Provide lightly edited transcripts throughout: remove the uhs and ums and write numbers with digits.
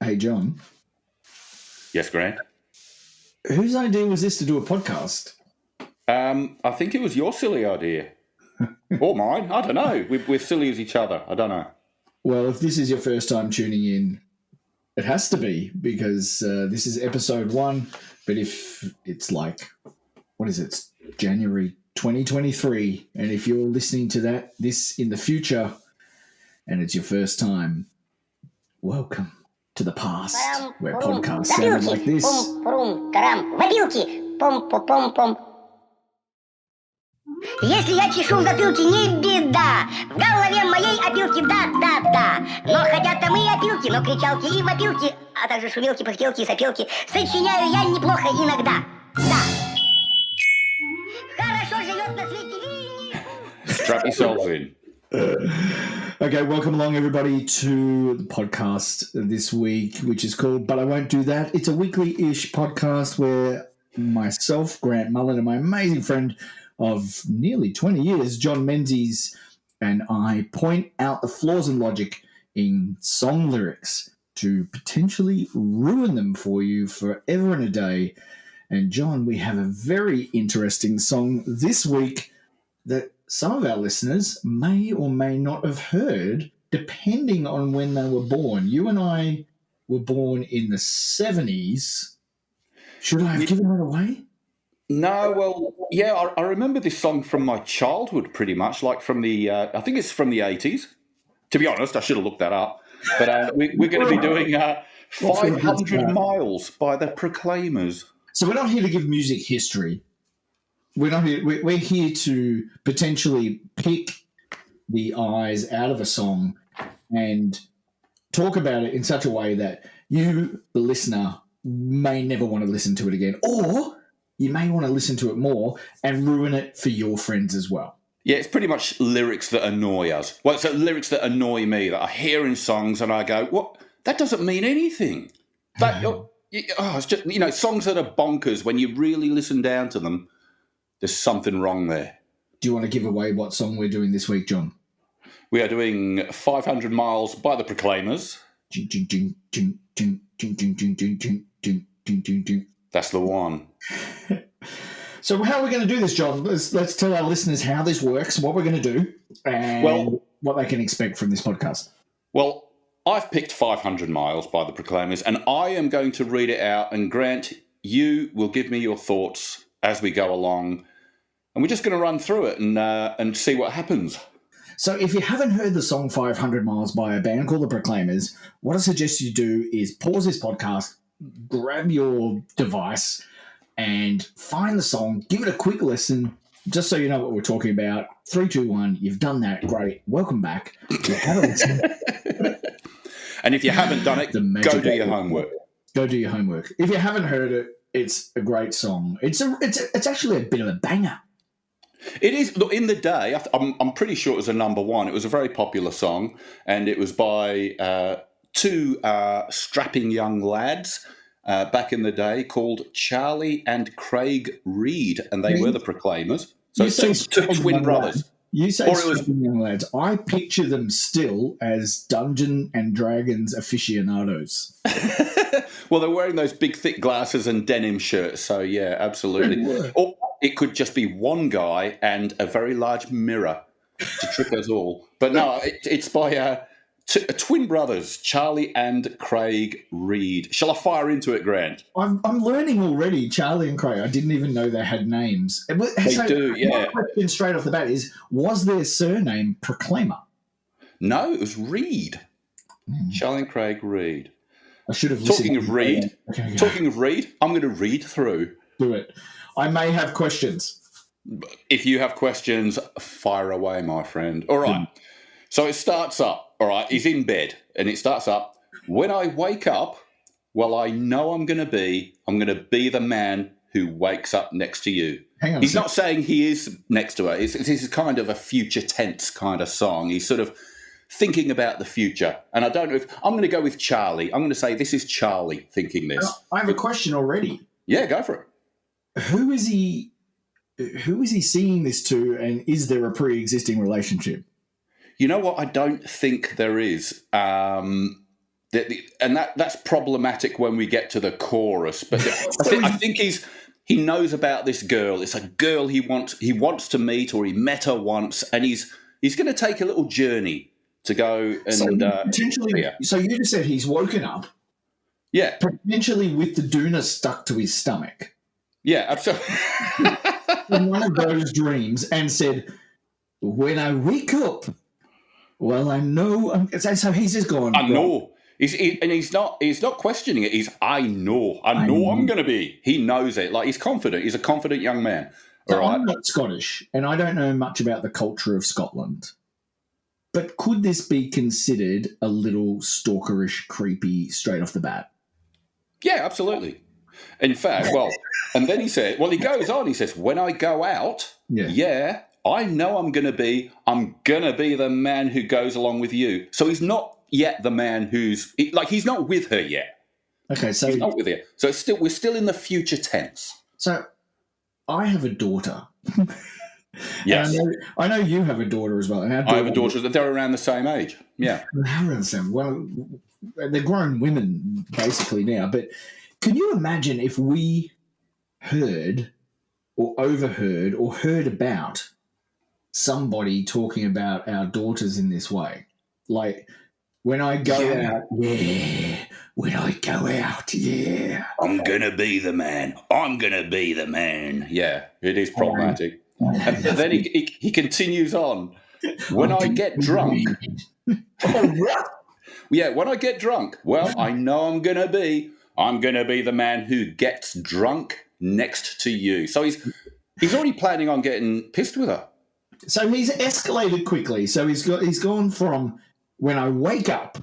Hey, John. Yes, Grant. Whose idea was this to do a podcast? I think it was your silly idea. Or mine. I don't know. We're silly as each other. I don't know. Well, if this is your first time tuning in, it has to be because this is episode 1. But if it's like, what is it? It's January 2023. And if you're listening to this in the future and it's your first time, welcome to the past where podcasts sounded like this. Если я чешу в затылке, не беда. В голове моей опилки, да. Но хотят там и опилки, но кричалки и вопилки, а также шумелки, пыхтелки и сопелки сочиняю я неплохо иногда. Да. Хорошо живет на свете. Strap yourself in. Okay, welcome along, everybody, to the podcast this week, which is called But I Won't Do That. It's a weekly-ish podcast where myself, Grant Mullen, and my amazing friend of nearly 20 years, John Menzies, and I point out the flaws in logic in song lyrics to potentially ruin them for you forever and a day. And John, we have a very interesting song this week that some of our listeners may or may not have heard, depending on when they were born. You and I were born in the 70s. Should I have given it away? No, well, yeah, I remember this song from my childhood pretty much, like from the, I think it's from the 80s. To be honest, I should have looked that up. But we're going to be doing 500 Miles by the Proclaimers. So we're not here to give music history. We're not here. We're here to potentially pick the eyes out of a song and talk about it in such a way that you, the listener, may never want to listen to it again, or you may want to listen to it more and ruin it for your friends as well. Yeah, it's pretty much lyrics that annoy us. Well, it's lyrics that annoy me that I hear in songs and I go, "What? That doesn't mean anything." It's just, songs that are bonkers. When you really listen down to them, there's something wrong there. Do you want to give away what song we're doing this week, John? We are doing 500 Miles by the Proclaimers. That's the one. So how are we going to do this, John? Let's tell our listeners how this works, what we're going to do, and what they can expect from this podcast. Well, I've picked 500 Miles by the Proclaimers, and I am going to read it out, and Grant, you will give me your thoughts as we go along, and we're just going to run through it and see what happens. So if you haven't heard the song 500 Miles by a band called the Proclaimers, what I suggest you do is pause this podcast, grab your device, and find the song, give it a quick listen, just so you know what we're talking about. 3, 2, 1, you've done that. Great. Welcome back. You haven't listened. And if you haven't done it, go do your homework. Go do your homework. If you haven't heard it, it's a great song. It's actually a bit of a banger. It is. Look, in the day, I'm pretty sure it was a number one. It was a very popular song, and it was by two strapping young lads back in the day called Charlie and Craig Reed, and they were the Proclaimers. So it's two twin brothers. You say strapping young lads. I picture them still as Dungeons and Dragons aficionados. Well, they're wearing those big, thick glasses and denim shirts. So, yeah, absolutely. Or it could just be one guy and a very large mirror to trick us all. But no, it's by twin brothers, Charlie and Craig Reed. Shall I fire into it, Grant? I'm learning already, Charlie and Craig. I didn't even know they had names. They do, yeah. My question straight off the bat is, was their surname Proclaimer? No, it was Reed. Charlie and Craig Reed. I should have listened. Talking of Reed, I'm going to read through. Do it. I may have questions. If you have questions, fire away, my friend. All right. So it starts up. All right. He's in bed, and it starts up. When I wake up, well, I know I'm going to be the man who wakes up next to you. Hang on. He's not saying he is next to her. This is kind of a future tense kind of song. He's sort of thinking about the future. And I don't know if I'm going to go with Charlie. I'm going to say this is Charlie thinking this. I have a question already. Yeah, go for it. Who is he singing this to, and is there a pre-existing relationship? You know what? I don't think there is. And that's problematic when we get to the chorus. But I think he knows about this girl. It's a girl he wants to meet, or he met her once, and he's going to take a little journey to go and potentially. So you just said he's woken up. Yeah, potentially with the doona stuck to his stomach. Yeah, absolutely. In one of those dreams, and said, "When I wake up, well, I know." So he's just going. I know. He's not questioning it. I know I'm going to be. He knows it. Like, he's confident. He's a confident young man. So I'm not Scottish, and I don't know much about the culture of Scotland. But could this be considered a little stalkerish, creepy, straight off the bat? Yeah, absolutely. In fact, and then he goes on. He says, "When I go out, I know I'm going to be the man who goes along with you." So he's not yet the man he's not with her yet. Okay, so he's not with her. So we're still in the future tense. So I have a daughter. Yes, I know you have a daughter as well. And I have a daughter. They're around the same age. Yeah, they're around the same. Well, they're grown women basically now. But can you imagine if we heard or overheard or heard about somebody talking about our daughters in this way? Like, when I go out, when I go out, I'm going to be the man. I'm going to be the man. Yeah, it is problematic. And then he continues on. When I get drunk. When I get drunk, well, I know I'm going to be the man who gets drunk next to you. So he's already planning on getting pissed with her. So he's escalated quickly. So he's gone from when I wake up,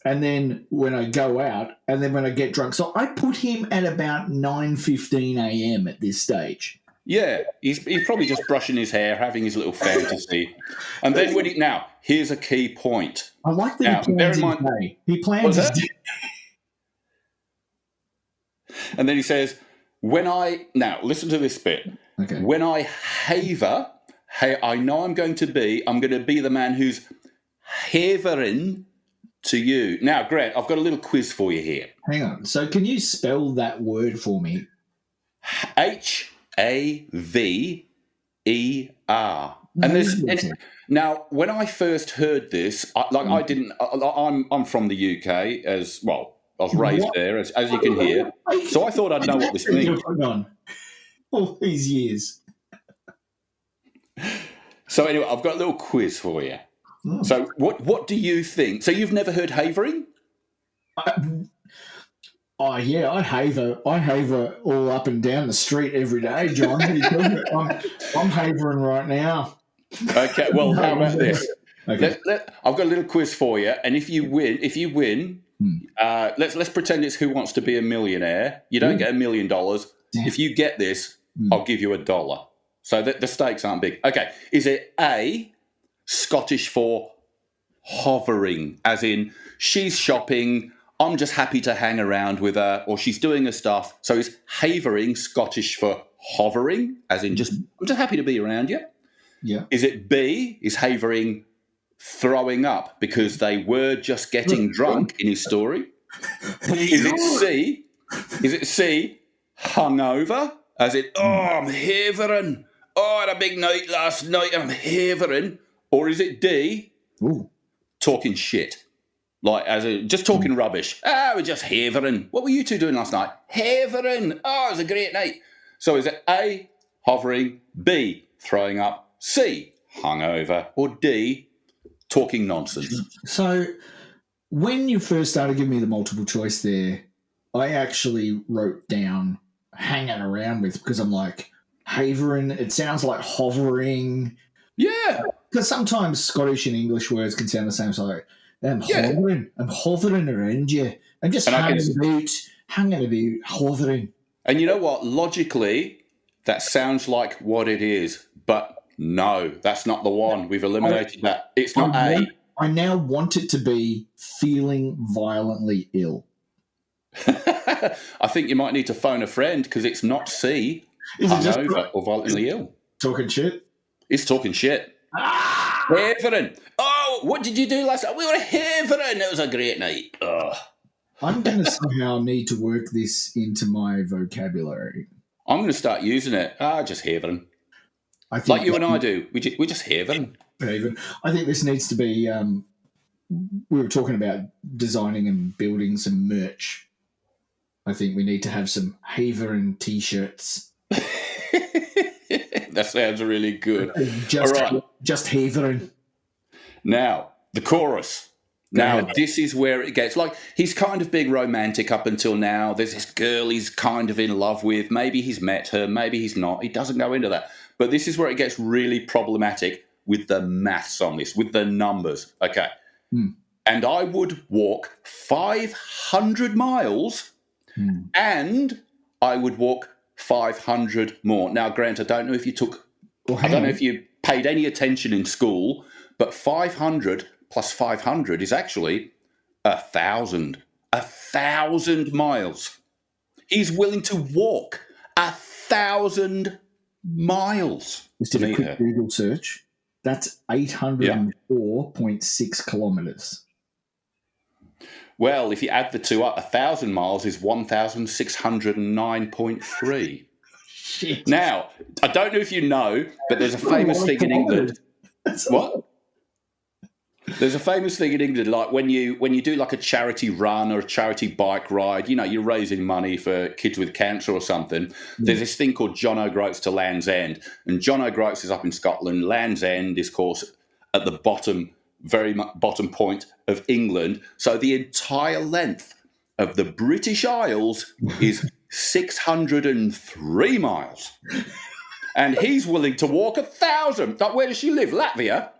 and then when I go out, and then when I get drunk. So I put him at about 9:15 a.m. at this stage. Yeah, he's probably just brushing his hair, having his little fantasy. And then here's a key point. I like that he plans his day. He plans his day. And then he says, listen to this bit. Okay. When I haver, I know I'm going to be the man who's havering to you. Now, Grant, I've got a little quiz for you here. Hang on. So can you spell that word for me? Haver. Now, when I first heard this, I'm from the UK as well. I was raised there, as you can hear. So I thought I'd know what this means. All these years. So anyway, I've got a little quiz for you. Oh. So what do you think? So you've never heard havering? I haver all up and down the street every day, John. I'm havering right now. Okay, well, how about this? Okay. I've got a little quiz for you, and if you win, let's pretend it's Who Wants to Be a Millionaire. You don't get $1 million. If you get this, I'll give you $1. So the stakes aren't big. Okay, is it A, Scottish for hovering, as in she's shopping, I'm just happy to hang around with her, or she's doing her stuff. So is havering Scottish for hovering, as in I'm just happy to be around you? Yeah. Is it B, is havering throwing up because they were just getting drunk in his story? Is it C, hungover, as in, I'm havering, I had a big night last night and I'm havering? Or is it D, talking shit? Like, as in, just talking rubbish. We're just havering. What were you two doing last night? Havering. Oh, it was a great night. So is it A, hovering, B, throwing up, C, hungover, or D, talking nonsense? So when you first started giving me the multiple choice there, I actually wrote down hanging around with, because I'm like, havering, it sounds like hovering. Yeah. Because sometimes Scottish and English words can sound the same. So I'm hovering around you. I'm just hanging about, hovering. And you know what? Logically, that sounds like what it is. But no, that's not the one. We've eliminated that. It's not A. I now want it to be feeling violently ill. I think you might need to phone a friend, because it's not C, hungover or violently ill. Talking shit? It's talking shit. Havering. Oh, what did you do last night? We were havering. It was a great night. Oh. I'm going to somehow need to work this into my vocabulary. I'm going to start using it. Just havering. I think Like you and I do. We just havering. I think this needs to be. We were talking about designing and building some merch. I think we need to have some havering t-shirts. That sounds really good. Just, all right. Just havering. Now, the chorus. Now, this is where it gets, like, he's kind of being romantic up until now. There's this girl he's kind of in love with. Maybe he's met her. Maybe he's not. He doesn't go into that. But this is where it gets really problematic with the maths on this, with the numbers. Okay. And I would walk 500 miles and I would walk 500 more. Now, Grant, I don't know if you I don't know if you paid any attention in school, but 500 plus 500 is actually 1,000. 1,000 miles. He's willing to walk 1,000 miles. Just did a quick Google search. That's 804.6 kilometres. Well, if you add the two up, 1,000 miles is 1,609.3. Shit. Now, I don't know if you know, but there's a famous thing in England. What? There's a famous thing in England, like when you do like a charity run or a charity bike ride, you're raising money for kids with cancer or something. There's this thing called John O'Groats to Land's End. And John O'Groats is up in Scotland. Land's End is, of course, at the very bottom point of England. So the entire length of the British Isles is 603 miles. And he's willing to walk 1,000. Like, where does she live? Latvia?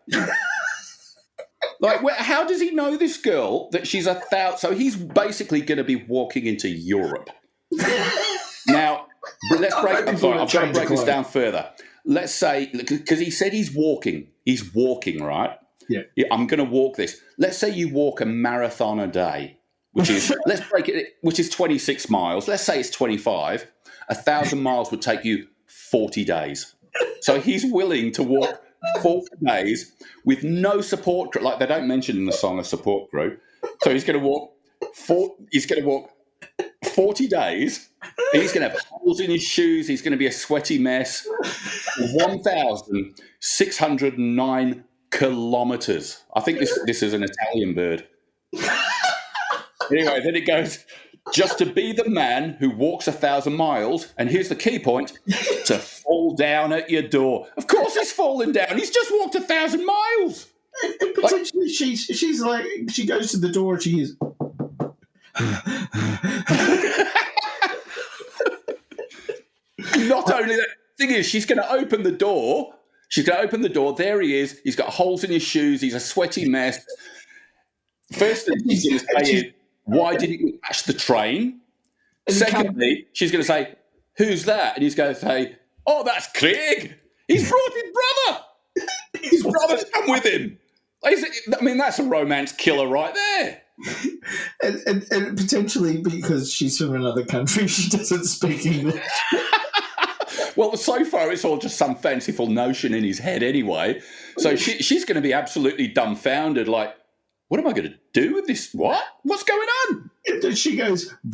Like, how does he know this girl that she's 1,000? So he's basically going to be walking into Europe. Now, let's break. I'm sorry, I've got to break this down further. Let's say, because he said he's walking. He's walking, right? Yeah. I'm going to walk this. Let's say you walk a marathon a day, which is which is 26 miles. Let's say it's 25. 1,000 miles would take you 40 days. So he's willing to walk 40 days with no support group. Like, they don't mention in the song a support group. So he's going to walk 40 days. And he's going to have holes in his shoes. He's going to be a sweaty mess. 1,609 kilometers. I think this is an Italian bird. Anyway, then it goes, just to be the man who walks 1,000 miles, and here's the key point, to fall down at your door. Of course he's falling down. He's just walked 1,000 miles. And potentially she's like, she goes to the door and she hears... Not only that, the thing is, she's going to open the door. There he is. He's got holes in his shoes. He's a sweaty mess. First thing she's going to say is, why didn't you catch the train? Secondly, she's going to say, who's that? And he's going to say, oh, that's Craig. He's brought his brother. His brother's come with him. I mean, that's a romance killer right there. And potentially because she's from another country, she doesn't speak English. Well, so far it's all just some fanciful notion in his head anyway. So she's going to be absolutely dumbfounded, like, what am I going to do with this? What? What's going on? And she goes, and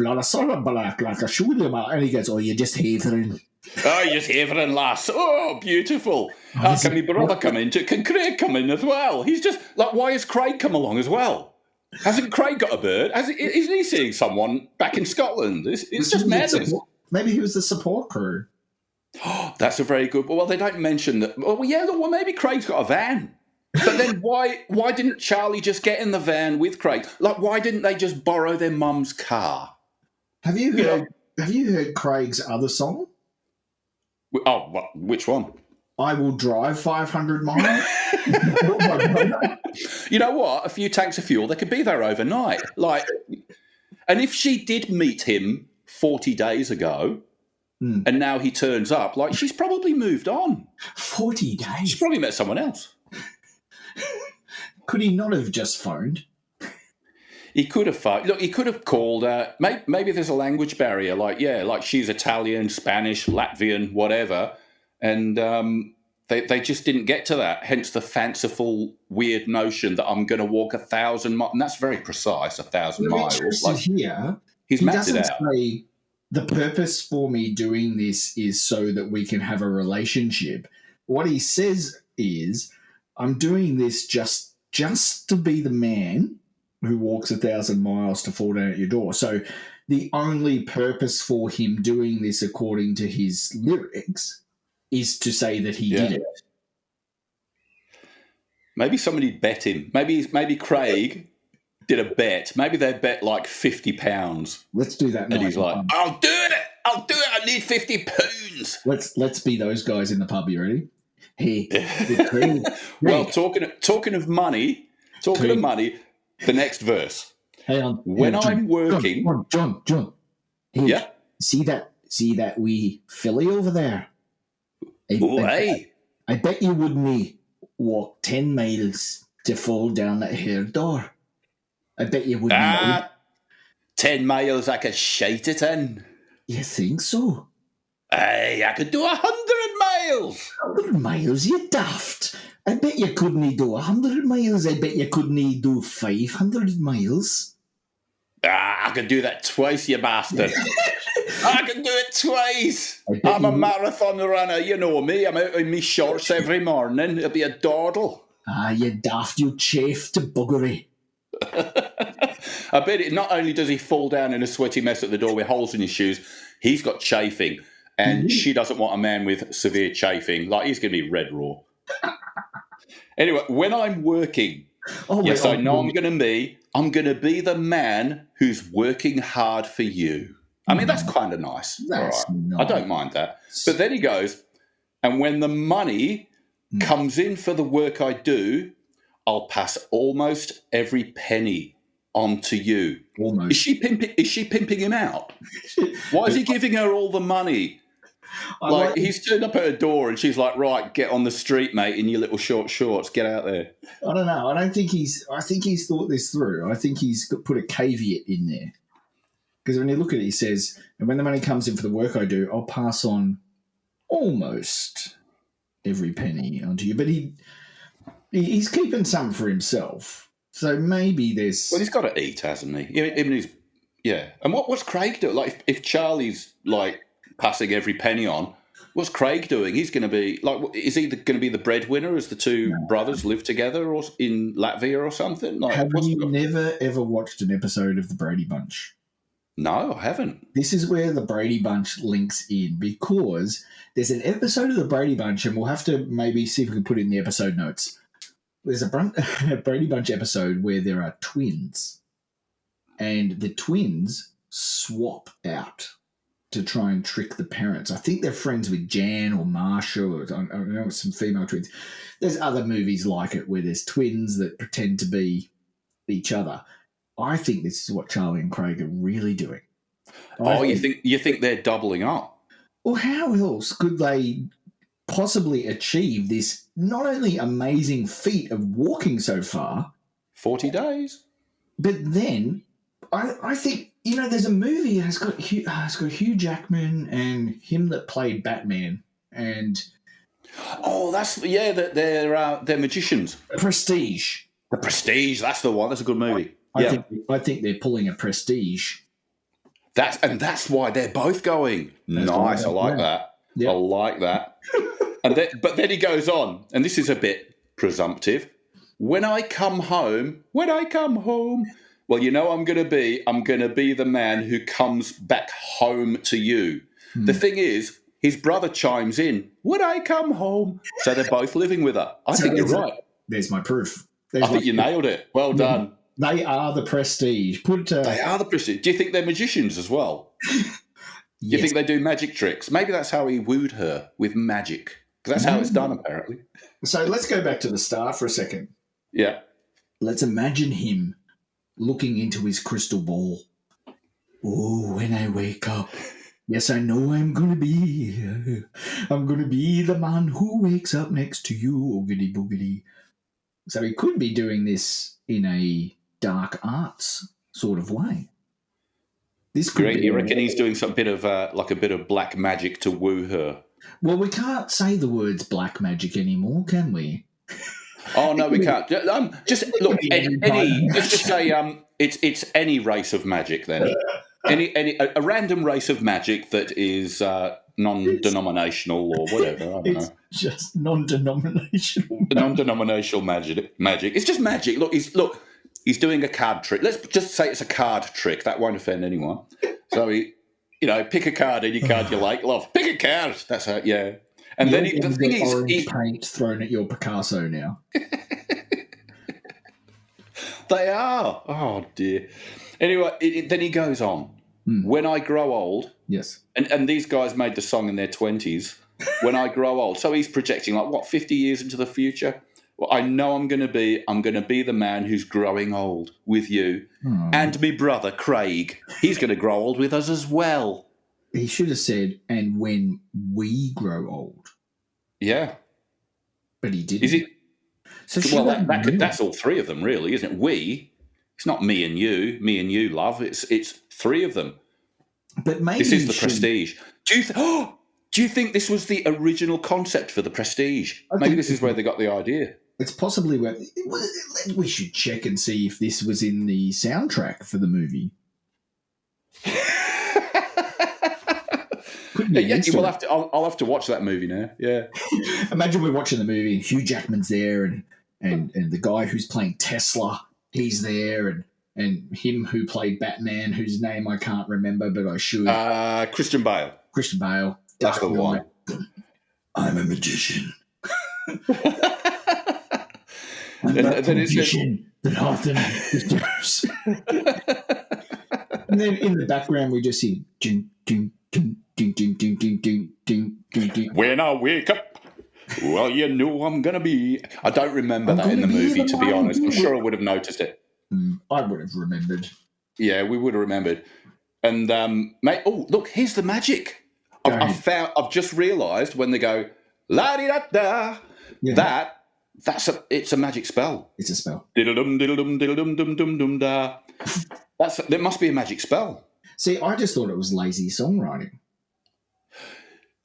he goes, oh, you're just havering. Oh, you're just havering, lass. Oh, beautiful. How can my brother come in? Can Craig come in as well? He's just, like, why has Craig come along as well? Hasn't Craig got a bird? Isn't he seeing someone back in Scotland? It's just madness. Maybe he was the support crew. Oh, that's a very good... Well, they don't mention that... Well, yeah, well, maybe Craig's got a van. But then why didn't Charlie just get in the van with Craig? Like, why didn't they just borrow their mum's car? Have you heard Craig's other song? Oh, which one? I Will Drive 500 Miles. You know what? A few tanks of fuel, they could be there overnight. Like, and if she did meet him 40 days ago, and now he turns up, like, she's probably moved on. 40 days? She's probably met someone else. Could he not have just phoned? He could have phoned. Look, he could have called her. Maybe there's a language barrier. Like she's Italian, Spanish, Latvian, whatever. And They just didn't get to that. Hence the fanciful, weird notion that I'm going to walk 1,000 miles. And that's very precise, 1,000 miles. Like, here, he's he mapped it doesn't out. say the purpose for me doing this is so that we can have a relationship. What he says is, I'm doing this just to be the man who walks 1,000 miles to fall down at your door. So the only purpose for him doing this, according to his lyrics, is to say that he did it. Maybe somebody bet him. Maybe Craig did a bet. Maybe they bet like £50. Let's do that. And he's like, I'll do it. I need £50. Let's be those guys in the pub. You ready? Hey, Craig. Well, talking of money, the next verse. Hang on. When I'm working, John. Hey, yeah. See that wee filly over there? I bet you wouldn't walk 10 miles to fall down at her door. I bet you wouldn't. 10 miles I could shite it in. You think so? Aye, I could do 100 miles. 100 miles, you daft. I bet you couldn't do 100 miles. I bet you couldn't do 500 miles. I could do that twice, you bastard. I can do it twice. I'm a marathon runner. You know me. I'm out in me shorts every morning. It'll be a dawdle. You daft, you chafe to buggery. I bet it. Not only does he fall down in a sweaty mess at the door with holes in his shoes, he's got chafing. And she doesn't want a man with severe chafing. Like, he's going to be red raw. Anyway, when I'm working, I know I'm going to be the man who's working hard for you. I mean, that's kind of nice. That's all right. nice. I don't mind that. But then he goes, and when the money comes in for the work I do, I'll pass almost every penny on to you. Almost. Is she pimping him out? Why is he giving her all the money? He's turned up at her door and she's like, right, get on the street, mate, in your little short shorts. Get out there. I don't know. I think he's thought this through. I think he's put a caveat in there. Because when you look at it, he says, and when the money comes in for the work I do, I'll pass on almost every penny onto you. But he's keeping some for himself. So maybe there's... Well, he's got to eat, hasn't he? Even his, yeah. And what's Craig doing? Like, if Charlie's, like, passing every penny on, what's Craig doing? He's going to be, like, is he going to be the breadwinner as the two brothers live together or in Latvia or something? Like, have you never, ever watched an episode of The Brady Bunch? No, I haven't. This is where the Brady Bunch links in, because there's an episode of the Brady Bunch, and we'll have to maybe see if we can put it in the episode notes. There's a Brady Bunch episode where there are twins, and the twins swap out to try and trick the parents. I think they're friends with Jan or Marsha, or I don't know, some female twins. There's other movies like it where there's twins that pretend to be each other. I think this is what Charlie and Craig are really doing. You think they're doubling up? Well, how else could they possibly achieve this not only amazing feat of walking so far, 40 days, but then I think, there's a movie that's got Hugh Jackman and him that played Batman, and they're magicians. Prestige. The Prestige, that's the one. That's a good movie. I think they're pulling a Prestige. That's why they're both going. Nice, I like that. Yep. I like that. But then he goes on, and this is a bit presumptive. When I come home, well, I'm going to be the man who comes back home to you. The thing is, his brother chimes in, when I come home. So they're both living with her. I think you're right. There's my proof. I think you nailed it. Well done. They are the Prestige. They are the Prestige. Do you think they're magicians as well? Yes. You think they do magic tricks? Maybe that's how he wooed her, with magic. Because that's how it's done, apparently. So let's go back to the star for a second. Yeah. Let's imagine him looking into his crystal ball. Oh, when I wake up, yes, I know I'm going to be here. I'm going to be the man who wakes up next to you, oogity boogity. So he could be doing this in a dark arts sort of way. This could be. You reckon he's doing some bit of like a bit of black magic to woo her? Well, we can't say the words black magic anymore, can we? Oh no, we can't. Just look, let's just say it's any race of magic then. A random race of magic that is non-denominational or whatever. I don't know. Just non-denominational. Non-denominational magic. It's just magic. He's doing a card trick. Let's just say it's a card trick. That won't offend anyone. So pick a card, any card you like. Love, pick a card. That's how. Yeah. And then the thing is, orange paint thrown at your Picasso now. They are. Oh dear. Anyway, then he goes on. When I grow old, yes, and these guys made the song in their 20s. When I grow old, so he's projecting 50 years into the future. Well, I know I'm going to be the man who's growing old with you, and me brother Craig. He's going to grow old with us as well. He should have said, "And when we grow old." Yeah, but he didn't. Is it? So that's all three of them, really, isn't it? We. It's not me and you, love. It's three of them. But maybe this is the Prestige. Do you think this was the original concept for the Prestige? Maybe this is where they got the idea. It's possibly where we should check and see if this was in the soundtrack for the movie. I'll have to watch that movie now. Yeah. Imagine we're watching the movie and Hugh Jackman's there and the guy who's playing Tesla, he's there, and him who played Batman, whose name I can't remember, but I should. Christian Bale. Christian Bale. That's the one. I'm a magician. And then magician that often deserves. And then in the background we just see ding, ding, ding, ding, ding, ding, ding, ding, ding, ding, ding. When I wake up, well, you know I'm going to be... I don't remember that in the movie, to be honest. I'm sure I would have noticed it. I would have remembered. Yeah, we would have remembered. And, mate, look, here's the magic. I've just realised when they go, la-di-da-da, it's a magic spell. It's a spell. Diddle-dum, diddle-dum, diddle-dum, dum-dum, da. There must be a magic spell. See, I just thought it was lazy songwriting.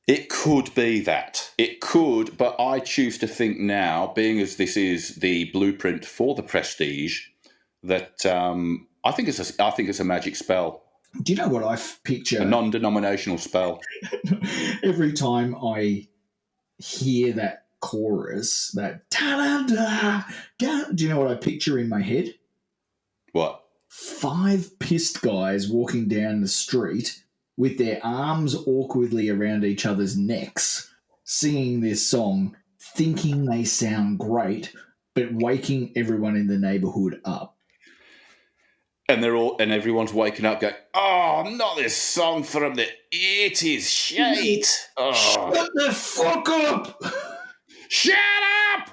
It could be that. It could, but I choose to think now, being as this is the blueprint for the Prestige, that I think it's a magic spell. Do you know what I picture? A non-denominational spell. Every time I hear that chorus, that ta-da-da, do you know what I picture in my head? What? 5 pissed guys walking down the street with their arms awkwardly around each other's necks, singing this song, thinking they sound great, but waking everyone in the neighbourhood up. And everyone's waking up going, oh, not this song from the 80s, shite. Oh. Shut the fuck up! Shut up!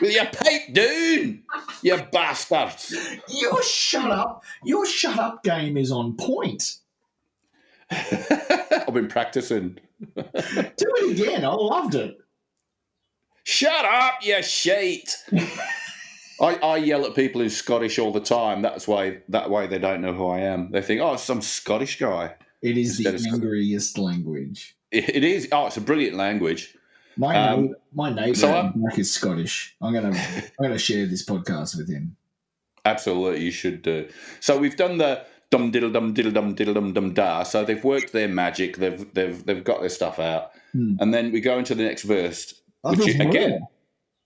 With your pipe down, you bastards. Your shut up game is on point. I've been practicing. Do it again. I loved it. Shut up, you shite. I yell at people in Scottish all the time. That way they don't know who I am. They think, oh, it's some Scottish guy. It is the angriest language. It is. Oh, it's a brilliant language. My neighbour is Scottish. I'm gonna share this podcast with him. Absolutely, you should do. So we've done the dum diddle dum diddle dum diddle dum dum da. So they've worked their magic. They've got their stuff out, and then we go into the next verse, which is, again,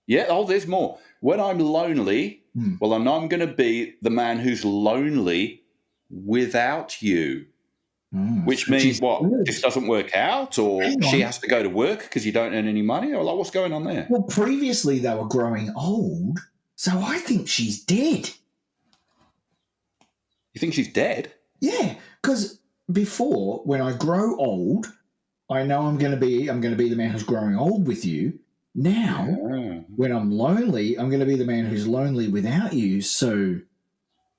there's more. When I'm lonely, well, I know I'm going to be the man who's lonely without you. Which means what? This doesn't work out, or she has to go to work because you don't earn any money, or like what's going on there? Well, previously they were growing old, so I think she's dead. You think she's dead? Yeah, because before, when I grow old, I know I'm going to be the man who's growing old with you. Now, when I'm lonely, I'm going to be the man who's lonely without you. So,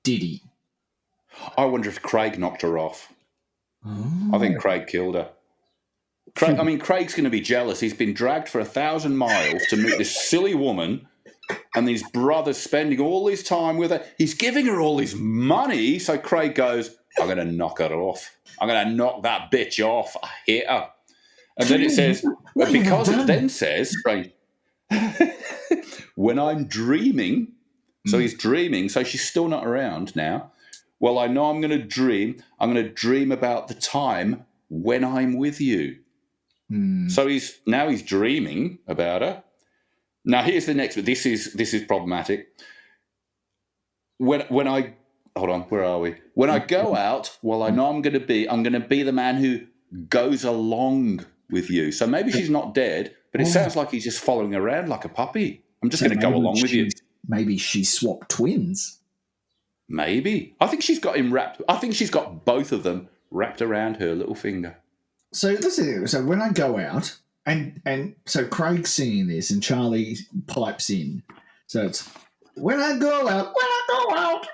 did he? I wonder if Craig knocked her off. Oh. I think Craig killed her. Craig's going to be jealous. He's been dragged for 1,000 miles to meet this silly woman, and his brother's spending all his time with her. He's giving her all his money, so Craig goes, I'm going to knock her off. I'm going to knock that bitch off. I hate her. And then it says, What have you because done? it then says, right, when I'm dreaming, so he's dreaming, so she's still not around now. Well, I know I'm going to dream. I'm going to dream about the time when I'm with you. So he's dreaming about her. Now here's the next one. This is problematic. When I hold on, where are we? When I go out, well, I know I'm going to be the man who goes along with you. So maybe she's not dead, but it sounds like he's just following around like a puppy. I'm just going to go along with you. Maybe she swapped twins. Maybe. I think she's got him wrapped. I think she's got both of them wrapped around her little finger. So this is it. So when I go out, and so Craig's singing this, and Charlie pipes in. So it's when I go out.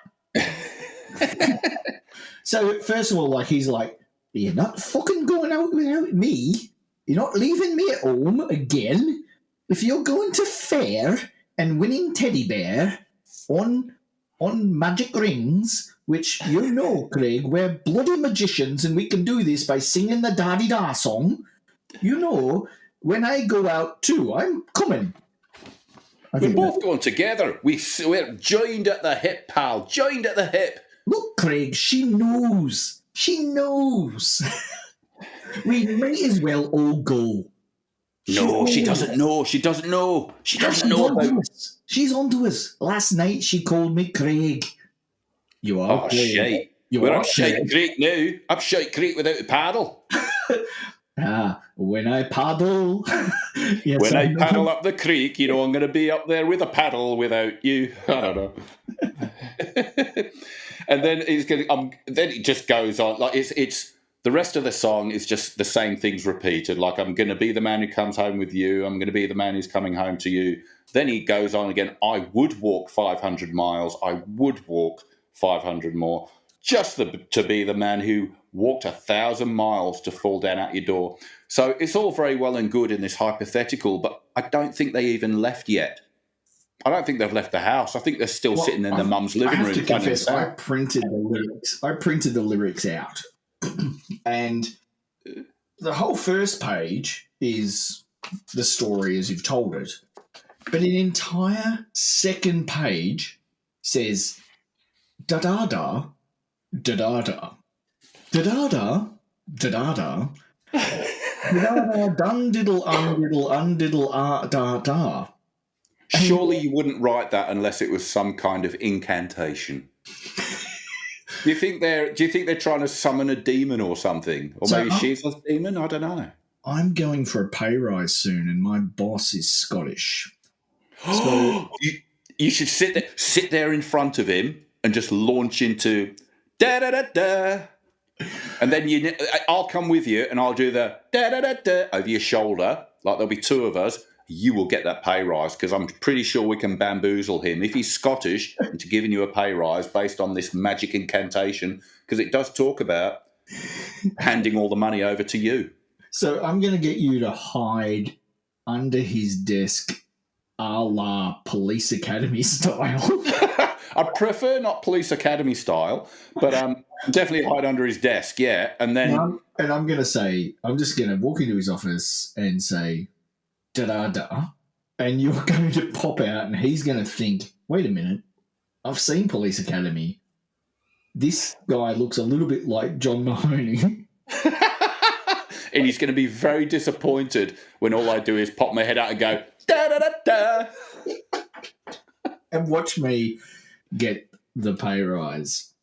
So first of all, like he's like, you're not fucking going out without me. You're not leaving me at home again. If you're going to fair and winning teddy bear on magic rings, which you know, Craig, we're bloody magicians and we can do this by singing the da-di-da song. You know, when I go out too, I'm coming. We're both going together. We're joined at the hip, pal. Joined at the hip. Look, Craig, she knows. She knows. We may as well all go. No, she doesn't know. She doesn't know. She doesn't know about us. She's onto us. Last night she called me Craig. You are Craig. Shite. We're up Shite Creek now. Up Shite Creek without a paddle. When I paddle. Yes, when I paddle up the creek, you know, I'm going to be up there with a paddle without you. I don't know. And then then it just goes on. Like it's the rest of the song is just the same things repeated. Like, I'm going to be the man who comes home with you. I'm going to be the man who's coming home to you. Then he goes on again. I would walk 500 miles. I would walk 500 more just to be the man who walked 1,000 miles to fall down at your door. So it's all very well and good in this hypothetical, but I don't think they even left yet. I don't think they've left the house. I think they're still sitting in their mum's living room. I have to confess, I printed the lyrics. I printed the lyrics out. And the whole first page is the story as you've told it. But an entire second page says da-da-da, da-da-da, da-da-da, da-da-da, da-da-da, dun-diddle, undiddle, undiddle, da-da. Surely you wouldn't write that unless it was some kind of incantation. Do you think they're trying to summon a demon or something? Or maybe she's a demon? I don't know. I'm going for a pay rise soon, and my boss is Scottish. So you should sit there in front of him and just launch into da da da da, and then I'll come with you and I'll do the da da da da over your shoulder. Like, there'll be two of us. You will get that pay rise because I'm pretty sure we can bamboozle him if he's Scottish into giving you a pay rise based on this magic incantation, because it does talk about handing all the money over to you. So I'm going to get you to hide under his desk a la Police Academy style. I prefer not Police Academy style, but definitely hide under his desk, yeah. And then... I'm going to say, I'm just going to walk into his office and say... da-da-da, and you're going to pop out and he's going to think, wait a minute, I've seen Police Academy. This guy looks a little bit like John Mahoney. And he's going to be very disappointed when all I do is pop my head out and go, da-da-da-da. And watch me get the pay rise.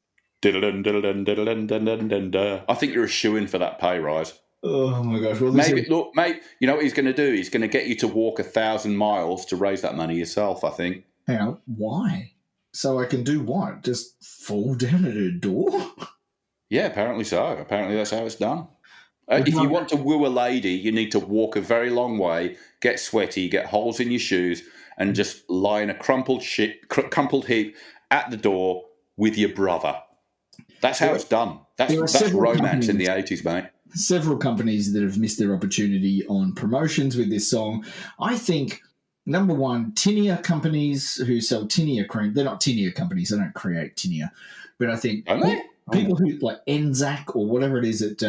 Diddle-dun, diddle-dun, diddle-dun, dun-dun, dun-dun. I think you're a shoo-in for that pay rise. Oh my gosh! Well, mate. You know what he's going to do? He's going to get you to walk 1,000 miles to raise that money yourself, I think. Hang on, why? So I can do what? Just fall down at her door? Yeah, apparently so. Apparently that's how it's done. If you want to woo a lady, you need to walk a very long way, get sweaty, get holes in your shoes, and just lie in a crumpled heap at the door with your brother. That's how it's done. That's romance in the 80s, mate. Several companies that have missed their opportunity on promotions with this song. I think, number one, tinea companies who sell tinea cream. They're not tinea companies. They don't create tinea. But I think... Don't they? people who like Anzac or whatever it is that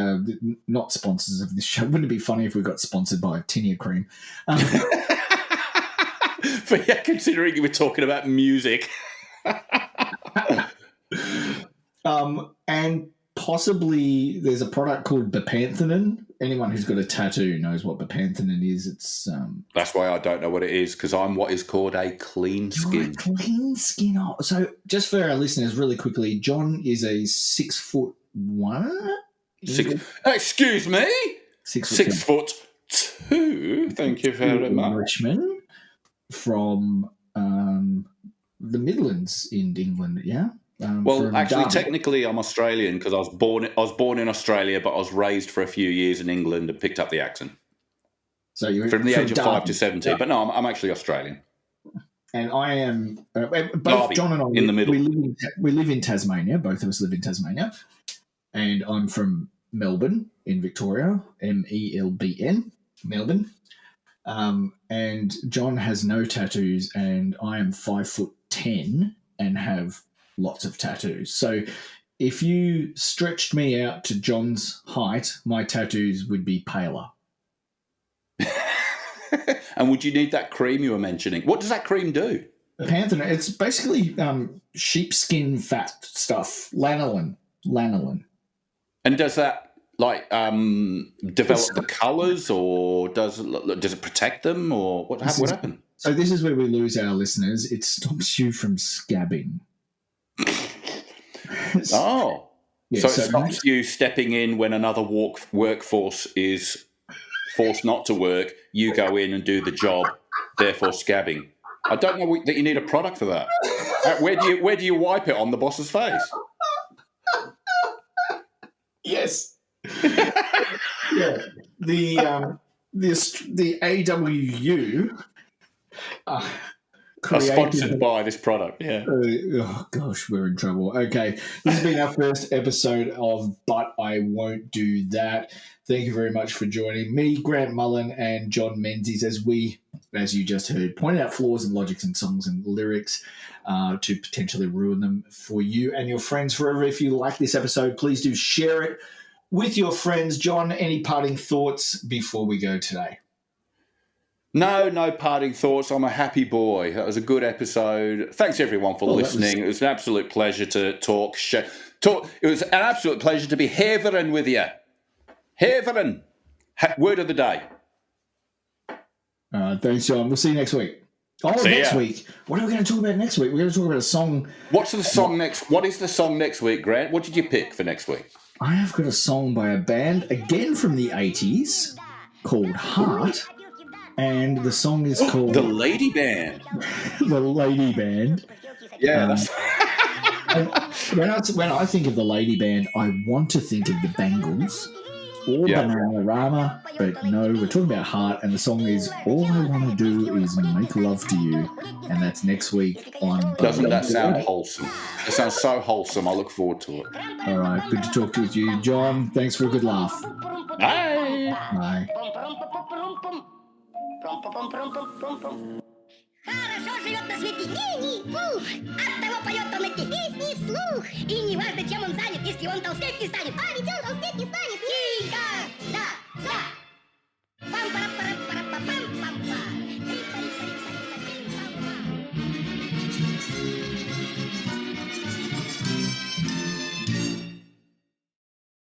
not sponsors of this show. Wouldn't it be funny if we got sponsored by Tinea Cream? But yeah, considering you were talking about music. And possibly there's a product called Bepanthenone. Anyone who's got a tattoo knows what Bepanthenone is. It's That's why I don't know what it is, because I'm what is called a clean skin. Clean skin. Oh, so just for our listeners, really quickly, John is a 6'1". Excuse me? 6'2". Thank you very much. Richmond from the Midlands in England, yeah? Well, actually, technically, I'm Australian because I was born in Australia, but I was raised for a few years in England and picked up the accent. So you're from the age of 5 to 17. But no, I'm actually Australian. And I am both Derby, John and I. in the middle. We live in Tasmania. Both of us live in Tasmania, and I'm from Melbourne in Victoria. MELBN, Melbourne. And John has no tattoos, and I am 5'10" and have lots of tattoos. So if you stretched me out to John's height, my tattoos would be paler. And would you need that cream you were mentioning? What does that cream do? Panthenone, it's basically sheepskin fat stuff, lanolin. And does that develop the colours, or does it protect them, or what happened? So this is where we lose our listeners. It stops you from scabbing. Oh, yeah, so it stops you stepping in when another workforce is forced not to work. You go in and do the job, therefore scabbing. I don't know that you need a product for that. Where do you wipe it on the boss's face? Yes. Yeah. The AWU. Are sponsored by this product, yeah. Oh, gosh, we're in trouble. Okay, this has been our first episode of But I Won't Do That. Thank you very much for joining me, Grant Mullen, and John Menzies, as we, as you just heard, pointed out flaws and logics in songs and lyrics to potentially ruin them for you and your friends forever. If you like this episode, please do share it with your friends. John, any parting thoughts before we go today? No parting thoughts. I'm a happy boy. That was a good episode. Thanks, everyone, for listening. It was an absolute pleasure to talk. It was an absolute pleasure to be havering with you. Havering. Word of the day. Thanks, John. We'll see you next week. Next week. What are we going to talk about next week? We're going to talk about a song. What's the song next? What is the song next week, Grant? What did you pick for next week? I have got a song by a band, again from the 80s, called Heart. And the song is called... The Lady Band. The Lady Band. Yeah. When I think of the Lady Band, I want to think of the Bangles or Bananarama, but no, we're talking about Heart, and the song is All I Want to Do Is Make Love to You, and that's next week on... Doesn't that sound wholesome? It sounds so wholesome. I look forward to it. All right, good to talk to you, John. Thanks for a good laugh. Bye. Bye. Хорошо живет на свете гений, пух, оттого поет он эти песни вслух. И не важно, чем он занят, если он толстеть не станет. А ведь он толстеть не станет. Тихо!